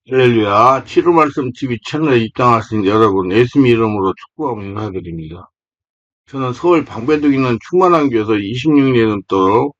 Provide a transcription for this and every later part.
할렐루야. 치료 말씀 TV 채널에 입장하신 여러분, 예수님 이름으로 축복하고 인사드립니다. 저는 서울 방배동에 있는 충만한 교회에서 26년이 넘도록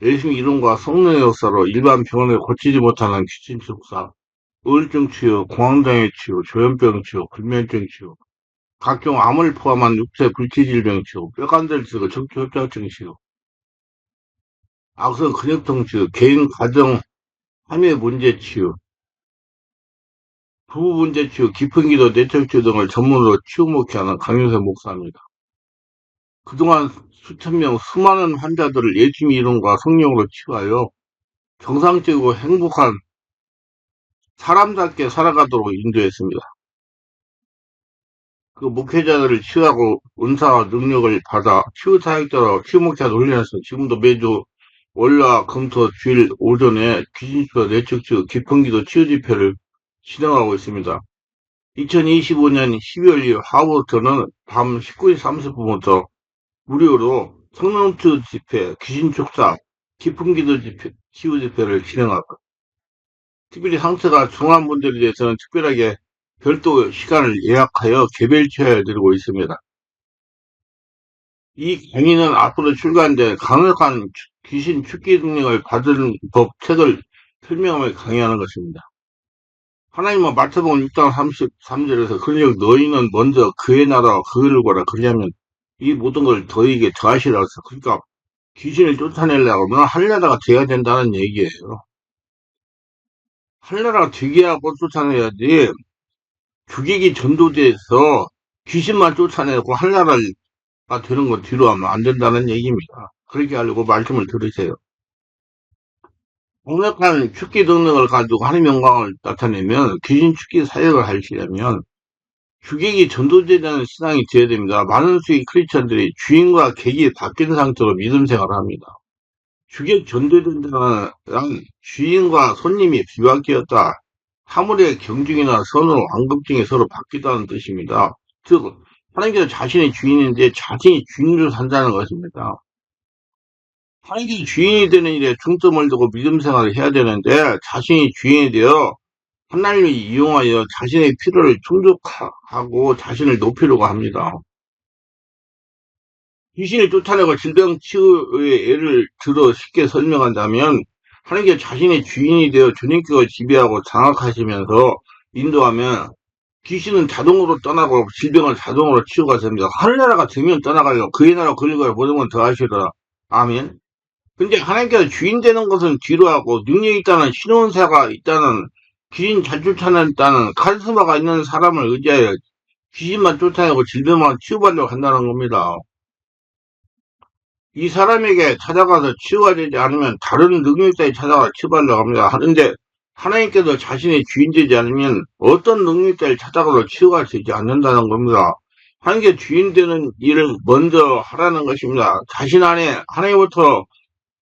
예수님 이름과 성령의 역사로 일반 병원에 고치지 못하는 귀신 축사, 우울증 치유, 공황장애 치유, 조현병 치유, 불면증 치유, 각종 암을 포함한 육체 불치질병 치유, 뼈관절 치유, 척추협착증 치유, 악성 근육통 치유, 개인 가정 함의 문제 치유, 부부 문제 치유, 깊은 기도, 내적 치유 등을 전문으로 치유 목회하는 강윤세 목사입니다. 그동안 수천 명, 수많은 환자들을 예수님 이름과 성령으로 치유하여 정상적이고 행복한 사람답게 살아가도록 인도했습니다. 그 목회자들을 치유하고 은사와 능력을 받아 치유 사역자로 치유 목회자 훈련해서 지금도 매주 월화 금토 주일 오전에 귀신치유, 내적 치유, 깊은 기도 치유 집회를 진행하고 있습니다. 2025년 12월 2일 하루부터는 밤 19시 30분부터 무료로 성령치유 집회, 귀신 촉사, 깊은 기도 집회, 치유 집회를 진행하고, 특별히 상태가 중한 분들에 대해서는 특별하게 별도 시간을 예약하여 개별 치료를 드리고 있습니다. 이 강의는 앞으로 출간될 강력한 귀신 축기 능력을 받은 법 책을 설명하며 강의하는 것입니다. 하나님은 마태복음 6장 33절에서 그러니 너희는 먼저 그의 나라와 그를 구하라. 그러냐면 이 모든 걸 너희에게 더하시라 했어. 그러니까 귀신을 쫓아내려고 하면 하늘나라가 돼야 된다는 얘기예요. 하늘나라가 되게 하고 쫓아내야지 주객이 전도돼서 귀신만 쫓아내고 하늘나라가 되는 거 뒤로 하면 안 된다는 얘기입니다. 그렇게 하려고 말씀을 들으세요. 강력한 축기 능력을 가지고 하나님의 영광을 나타내면 귀신 축기 사역을 하시려면 주객이 전도되는 신앙이 되어야 됩니다. 많은 수의 크리스천들이 주인과 객이 바뀐 상태로 믿음 생활을 합니다. 주객 전도된다는 주인과 손님이 비바뀌었다. 사물의 경중이나 선으로 완급증이 서로 바뀌다는 뜻입니다. 즉 하나님께서 자신의 주인인데 자신이 주인으로 산다는 것입니다. 하나님께서 주인이 되는 일에 중점을 두고 믿음 생활을 해야 되는데 자신이 주인이 되어 하나님을 이용하여 자신의 필요를 충족하고 자신을 높이려고 합니다. 귀신을 쫓아내고 질병 치유의 예를 들어 쉽게 설명한다면 하나님께서 자신의 주인이 되어 주님께서 지배하고 장악하시면서 인도하면 귀신은 자동으로 떠나고 질병은 자동으로 치유가 됩니다. 하늘나라가 되면 떠나가요. 그의 나라 그의 나라 모든 건 더하시더라. 아멘. 근데 하나님께서 주인 되는 것은 뒤로 하고 능력이 있다는 신원사가 있다는 귀신 잘 쫓아낸다는 카리스마가 있는 사람을 의지하여 귀신만 쫓아내고 질병만 치유받으려고 한다는 겁니다. 이 사람에게 찾아가서 치유가 되지 않으면 다른 능력자에 찾아가서 치유받으려고 합니다. 하는데 하나님께서 자신의 주인 되지 않으면 어떤 능력자를 찾아가서 치유가 되지 않는다는 겁니다. 하나님께 주인 되는 일을 먼저 하라는 것입니다. 자신 안에 하나님부터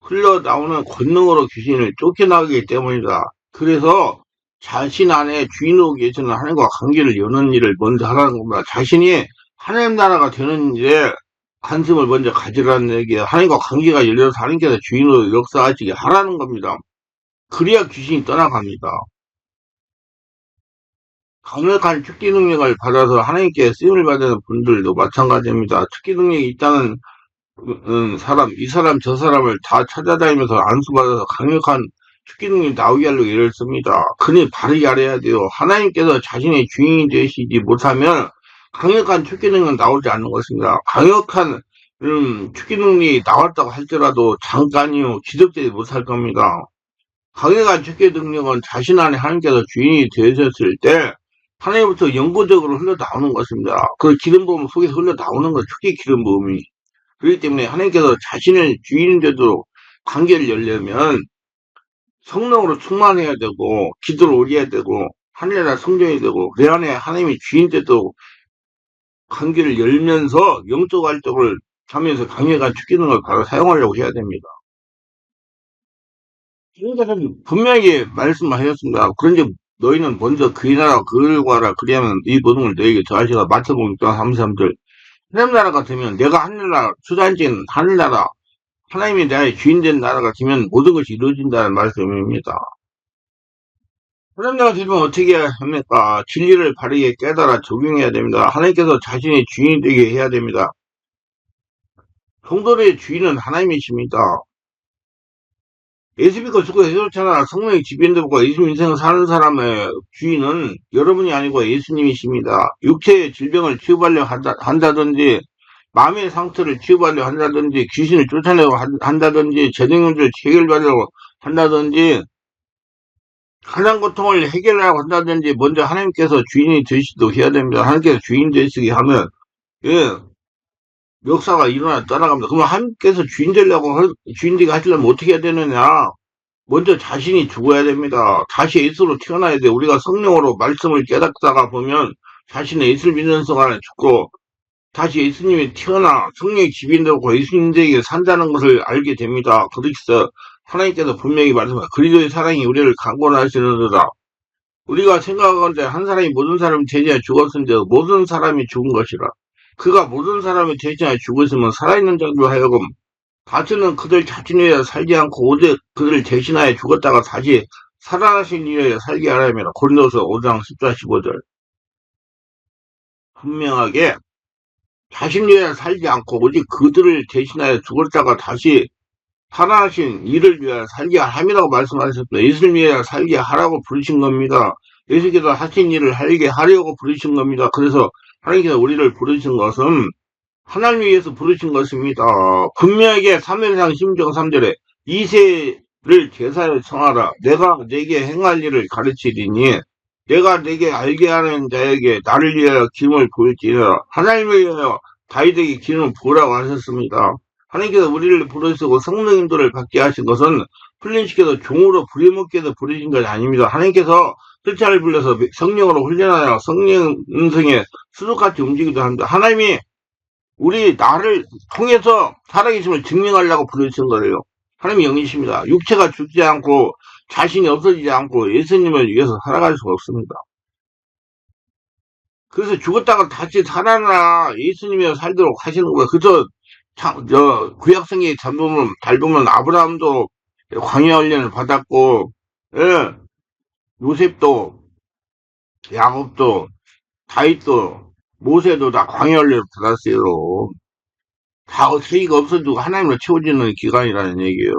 흘러나오는 권능으로 귀신을 쫓겨나가기 때문이다. 그래서 자신 안에 주인으로 계시는 하나님과 관계를 여는 일을 먼저 하라는 겁니다. 자신이 하나님 나라가 되는 일에 관심을 먼저 가지라는 얘기예요. 하나님과 관계가 열려서 하나님께서 주인으로 역사하시게 하라는 겁니다. 그래야 귀신이 떠나갑니다. 강력한 축기 능력을 받아서 하나님께 쓰임을 받는 분들도 마찬가지입니다. 축기 능력이 있다는 사람, 이 사람, 저 사람을 다 찾아다니면서 안수받아서 강력한 축기 능력이 나오게 하려고 일을 씁니다. 그니 바르게 알아야 돼요. 하나님께서 자신의 주인이 되시지 못하면 강력한 축기 능력은 나오지 않는 것입니다. 강력한 축기 능력이 나왔다고 할지라도 잠깐이요 지속되지 못할 겁니다. 강력한 축기 능력은 자신 안에 하나님께서 주인이 되셨을 때 하나님부터 영구적으로 흘러나오는 것입니다. 그 기름 부음 속에서 흘러나오는 것, 축기 기름 부음이. 그렇기 때문에 하나님께서 자신의 주인이 되도록 관계를 열려면 성령으로 충만해야 되고 기도를 올려야 되고 하늘나라 성전이 되고 내 안에 하나님이 주인 되도록 관계를 열면서 영적 활동을 하면서 강력한 축기는 걸 바로 사용하려고 해야 됩니다. 주님께서는 분명히 말씀하셨습니다. 그런데 너희는 먼저 그의 나라 그를 구하라. 그리하면 이 모든 걸 너에게 더하시라. 마태복음 6장 33절. 하나님 나라가 되면 내가 하늘나라 주단지는 하늘나라 하나님이 나의 주인 된 나라가 되면 모든 것이 이루어진다는 말씀입니다. 사람자가 되면 어떻게 합니까? 진리를 바르게 깨달아 적용해야 됩니다. 하나님께서 자신의 주인이 되게 해야 됩니다. 성도의 주인은 하나님이십니다. 예수 믿고 죽고 해줬잖아. 성령의 지배인들과 예수 인생 사는 사람의 주인은 여러분이 아니고 예수님이십니다. 육체의 질병을 치유하려 한다든지, 마음의 상처를 치유하려 한다든지, 귀신을 쫓아내고 한다든지, 재정문제를 해결하려고 한다든지, 가장 고통을 해결하려고 한다든지, 먼저 하나님께서 주인이 되시도록 해야 됩니다. 하나님께서 주인 되시게 하면, 예, 역사가 일어나 떠나갑니다. 그러면 하나님께서 주인 되게 하시려면 어떻게 해야 되느냐? 먼저 자신이 죽어야 됩니다. 다시 예수로 태어나야 돼. 우리가 성령으로 말씀을 깨닫다가 보면 자신의 예수를 믿는 순간에 죽고 다시 예수님이 태어나 성령의 지배인되고 예수님에게 산다는 것을 알게 됩니다. 그래서 하나님께서 분명히 말씀하셨습니다. 그리스도의 사랑이 우리를 강권하시느니라. 우리가 생각하건대 한 사람이 모든 사람이 대신에 죽었은데 모든 사람이 죽은 것이라. 그가 모든 사람이 대신에 죽었으면 살아있는 자로 하여금 가츠는 그들 자신에 살지 않고 오직 그들을 대신하여 죽었다가 다시 살아나신 이에 살게 하라며 고린도서 5장 14, 15절. 분명하게 자신 위에 살지 않고 오직 그들을 대신하여 죽었다가 다시 살아나신 이를 위하여 살게 함이라고 말씀하셨습니다. 예수를 위하여 살게 하라고 부르신 겁니다. 예수께서 하신 일을 하게 하려고 부르신 겁니다. 그래서 하나님께서 우리를 부르신 것은 하나님 위해서 부르신 것입니다. 분명하게 3회상 심정 3절에 이세를 제사에 청하라. 내가 내게 행할 일을 가르치리니 내가 내게 알게 하는 자에게 나를 위하여 기름을 부을지니라. 하나님을 위하여 다윗에게 기름을 부으라고 하셨습니다. 하나님께서 우리를 부르시고 성령님들을 받게 하신 것은 훈련시켜서 종으로 부려먹게 해서 부르신 것이 아닙니다. 하나님께서 설자를 불려서 성령으로 훈련하여 성령 음성에 수족같이 움직이기도 합니다. 하나님이 우리 나를 통해서 살아계심을 증명하려고 부르신 거예요. 하나님이 영이십니다. 육체가 죽지 않고 자신이 없어지지 않고 예수님을 위해서 살아갈 수가 없습니다. 그래서 죽었다가 다시 살아나 예수님이 살도록 하시는 거예요. 그래서 구약성경에 잘 보면 아브라함도 광야 훈련을 받았고, 예, 요셉도, 야곱도, 다윗도, 모세도 다 광야 훈련을 받았어요. 다 세기가 없어지고 하나님으로 채워지는 기간이라는 얘기예요.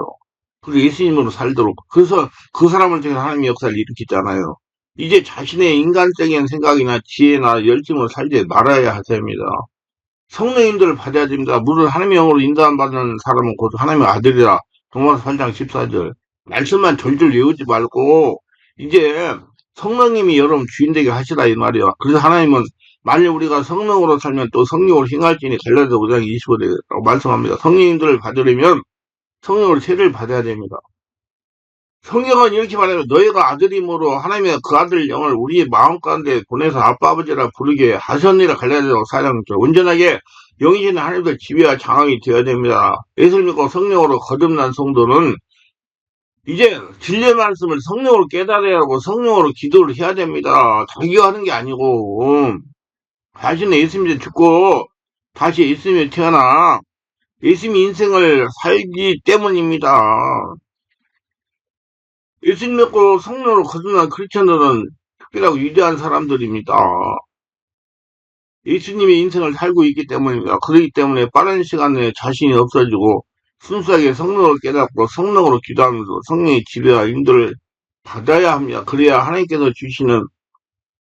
그리고 예수님으로 살도록. 그래서 그 사람을 통해 하나님의 역사를 일으키잖아요. 이제 자신의 인간적인 생각이나 지혜나 열심을 살지 말아야 하십니다. 성령님들을 받아야 됩니다. 물을 하나님의 영으로 인도받는 사람은 곧 하나님의 아들이라. 로마서 8장 14절. 말씀만 졸졸 외우지 말고 이제 성령님이 여러분 주인 되게 하시라 이 말이야. 그래서 하나님은 만일 우리가 성령으로 살면 또 성령으로 행할지니 갈라디아 5장 25절이라고 말씀합니다. 성령님들을 받으려면 성령으로 세례를 받아야 됩니다. 성경은 이렇게 말해요. 너희가 아들임으로 하나님의 그 아들 영을 우리의 마음 가운데 보내서 아빠 아버지라 부르게 하셨느니라. 갈라디아 4장 온전하게 영이신 하나님의 지배와 장악이 되어야 됩니다. 예수를 믿고 성령으로 거듭난 성도는 이제 진리의 말씀을 성령으로 깨달아야 하고 성령으로 기도를 해야 됩니다. 자기가 하는 게 아니고 자신의 예수님이 죽고 다시 예수님이 태어나 예수님 인생을 살기 때문입니다. 예수님 믿고 성령으로 거듭난 크리스천들은 특별하고 위대한 사람들입니다. 예수님의 인생을 살고 있기 때문입니다. 그렇기 때문에 빠른 시간 내에 자신이 없어지고 순수하게 성령을 깨닫고 성령으로 기도하면서 성령의 지배와 인도를 받아야 합니다. 그래야 하나님께서 주시는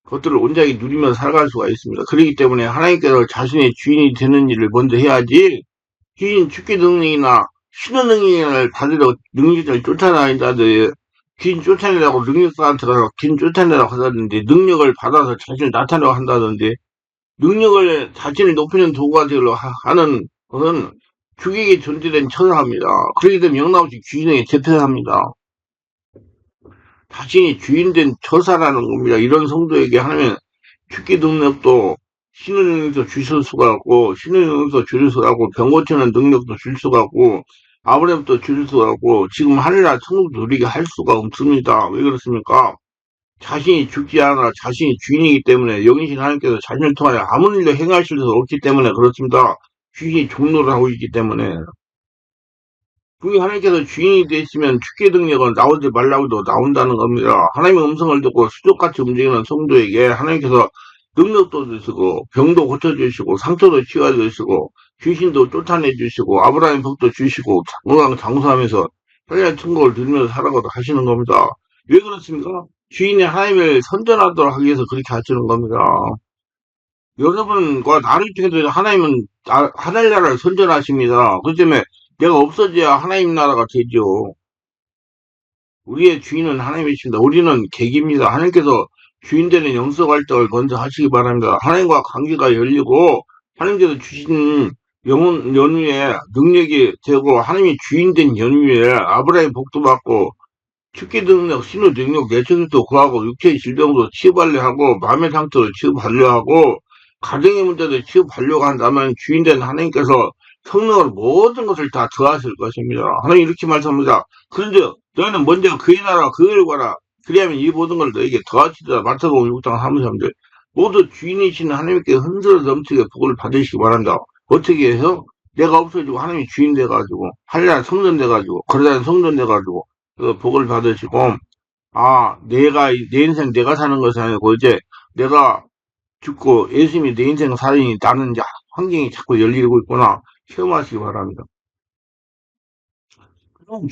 것들을 온전히 누리며 살아갈 수가 있습니다. 그렇기 때문에 하나님께서 자신의 주인이 되는 일을 먼저 해야지 귀인 축기 능력이나 신의 능력을 받으려 능력을 쫓아다닌다든지 귀인 쫓아내라고 능력사한테 가서 귀인 쫓아내라고 하다든지 능력을 받아서 자신을 나타내고 한다든지 능력을 자신을 높이는 도구가 되려 하는 것은 주객에 존재된 처사입니다. 그렇기 때문에 영락없이 귀인에게 재패합니다. 자신이 주인된 처사라는 겁니다. 이런 성도에게 하나님은 축기 능력도 신의 능력도 주실 수가 없고 신의 능력도 주실 수가 없고 병 고치는 능력도 줄 수가 없고 아브라함도 줄 수가 없고 지금 하늘나라 천국 누리게 할 수가 없습니다. 왜 그렇습니까? 자신이 죽지 않아 자신이 주인이기 때문에 영이신 하나님께서 자신을 통하여 아무 일도 행하실 수 없기 때문에 그렇습니다. 주인이 종로를 하고 있기 때문에 그게 하나님께서 주인이 되시면 축계 능력은 나오지 말라고 해도 나온다는 겁니다. 하나님의 음성을 듣고 수족같이 움직이는 성도에게 하나님께서 능력도 주시고 병도 고쳐주시고 상처도 치유해주시고 귀신도 쫓아내주시고 아브라함 복도 주시고 건강 장수하면서 편리한 천국을 누리면서 살아가도록 하시는 겁니다. 왜 그렇습니까? 주인이 하나님을 선전하도록 하기 위해서 그렇게 하시는 겁니다. 여러분과 나를 통해서 하나님은 하늘 나라를 선전하십니다. 그렇기 때문에 내가 없어져야 하나님 나라가 되죠. 우리의 주인은 하나님이십니다. 우리는 객입니다. 하나님께서 주인 되는 영적 활동을 먼저 하시기 바랍니다. 하나님과 관계가 열리고 하나님께서 주신 영혼 연후에 능력이 되고 하나님이 주인 된 연후에 아브라함의 복도 받고 축기 능력, 신우 능력, 내천도 구하고 육체의 질병도 치유하려 하고 마음의 상처도 치유하려 하고 가정의 문제도 치유하려고 한다면 주인 된 하나님께서 성령으로 모든 것을 다 더하실 것입니다. 하나님 이렇게 말씀합니다. 그런데 너희는 먼저 그의 나라 그를 구하라. 그리하면 이 모든 걸 너에게 더하시리라. 마태복음 6장 33절. 모두 주인이신 하나님께 흔들어 넘치게 복을 받으시기 바랍니다. 어떻게 해서? 내가 없어지고 하나님이 주인 돼가지고 한량 성전 돼가지고 그러다 성전 돼가지고 그 복을 받으시고 내 인생 내가 사는 것이 아니고 이제 내가 죽고 예수님이 내 인생 살인이 나는 이제 환경이 자꾸 열리고 있구나 체험하시기 바랍니다. 그럼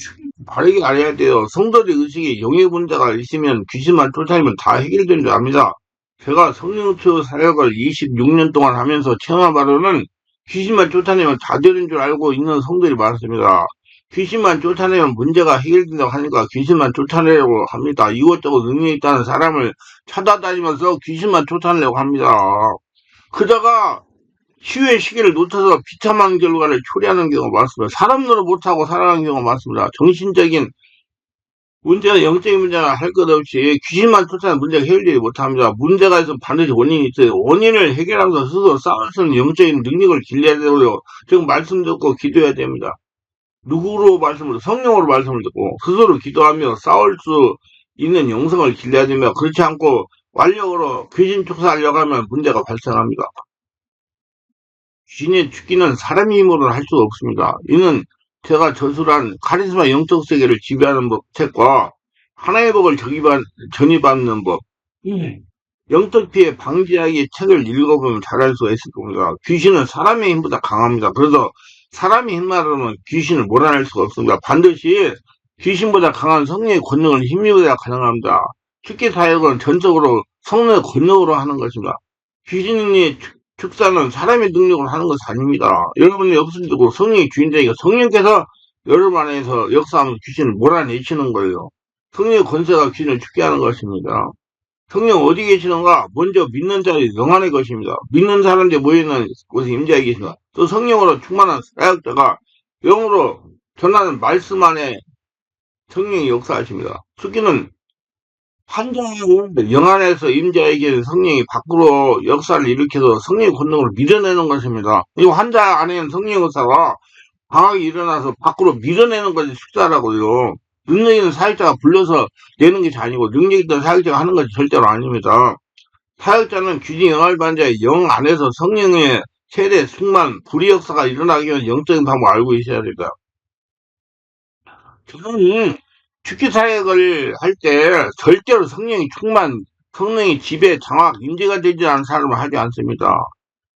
바르게 알아야 돼요. 성도의 의식에 영의 문제가 있으면 귀신만 쫓아내면 다 해결되는 줄 압니다. 제가 성령표 사역을 26년 동안 하면서 체험한 바로는 귀신만 쫓아내면 다 되는 줄 알고 있는 성도들이 많습니다. 귀신만 쫓아내면 문제가 해결된다고 하니까 귀신만 쫓아내려고 합니다. 이것저것 능력이 있다는 사람을 찾아다니면서 귀신만 쫓아내려고 합니다. 그러다가 치유의 시기를 놓쳐서 비참한 결과를 초래하는 경우가 많습니다. 사람 노릇 못하고 살아가는 경우가 많습니다. 정신적인 문제나 영적인 문제나 할 것 없이 귀신만 쫓아내는 문제가 해결되지 못합니다. 문제가 있으면 반드시 원인이 있어요. 원인을 해결하면서 스스로 싸울 수 있는 영적인 능력을 길러야 되고요. 지금 말씀 듣고 기도해야 됩니다. 누구로 말씀을, 성령으로 말씀을 듣고 스스로 기도하며 싸울 수 있는 영성을 길러야 됩니다. 그렇지 않고 완력으로 귀신 쫓아하려고 하면 문제가 발생합니다. 귀신의 죽기는 사람의 힘으로는 할 수가 없습니다. 이는 제가 저술한 카리스마 영적 세계를 지배하는 법 책과 하나의 법을 전이받는 법, 영적 피해 방지하기 책을 읽어보면 잘 알 수가 있을 겁니다. 귀신은 사람의 힘보다 강합니다. 그래서 사람의 힘만으로는 귀신을 몰아낼 수가 없습니다. 반드시 귀신보다 강한 성령의 권능을 힘입어야 가능합니다. 축기 사역은 전적으로 성령의 권능으로 하는 것입니다. 귀신이 축사는 사람의 능력으로 하는 것이 아닙니다. 여러분이 없어지고 성령이 주인되니까 성령께서 여러분 안에서 역사하면서 귀신을 몰아내시는 거예요. 성령의 권세가 귀신을 죽게 하는 것입니다. 성령 어디 계시는가? 먼저 믿는 자의 영 안의 것입니다. 믿는 사람들이 모이는 곳에 임재하게 계십니다. 또 성령으로 충만한 사역자가 영으로 전하는 말씀 안에 성령이 역사하십니다. 축기는 한정의 영 안에서 임자에게 성령이 밖으로 역사를 일으켜서 성령의 권능을 밀어내는 것입니다. 이 환자 안에는 성령의 역사가 강하게 일어나서 밖으로 밀어내는 것이 축사라고요. 능력 있는 사역자가 불러서 내는 것이 아니고 능력 있는 사역자가 하는 것이 절대로 아닙니다. 사역자는 귀신 영을 받은 자의 영 안에서 성령의 세대, 충만, 불의 역사가 일어나기 위한 영적인 방법을 알고 있어야 됩니다. 저는 축기 사역을 할 때 절대로 성령이 충만, 성령이 지배, 장악, 임재가 되지 않은 사람을 하지 않습니다.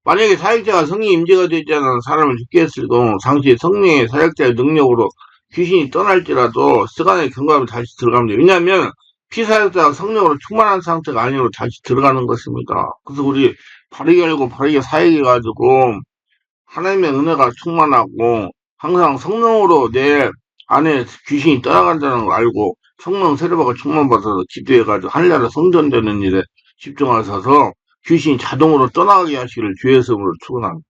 만약에 사역자가 성령이 임재가 되지 않은 사람을 죽게 했을 경우 당시 성령의 사역자의 능력으로 귀신이 떠날지라도 시간의 경과하면 다시 들어갑니다. 왜냐하면 피사역자가 성령으로 충만한 상태가 아니고 다시 들어가는 것입니다. 그래서 우리 바르게 알고 바르게 사역해가지고 하나님의 은혜가 충만하고 항상 성령으로 내 안에 귀신이 떠나간다는 걸 알고 성령 세례받고 충만받아서 기도해가지고 하늘나라 성전되는 일에 집중하셔서 귀신이 자동으로 떠나가게 하시기를 주의 이름으로 축원합니다.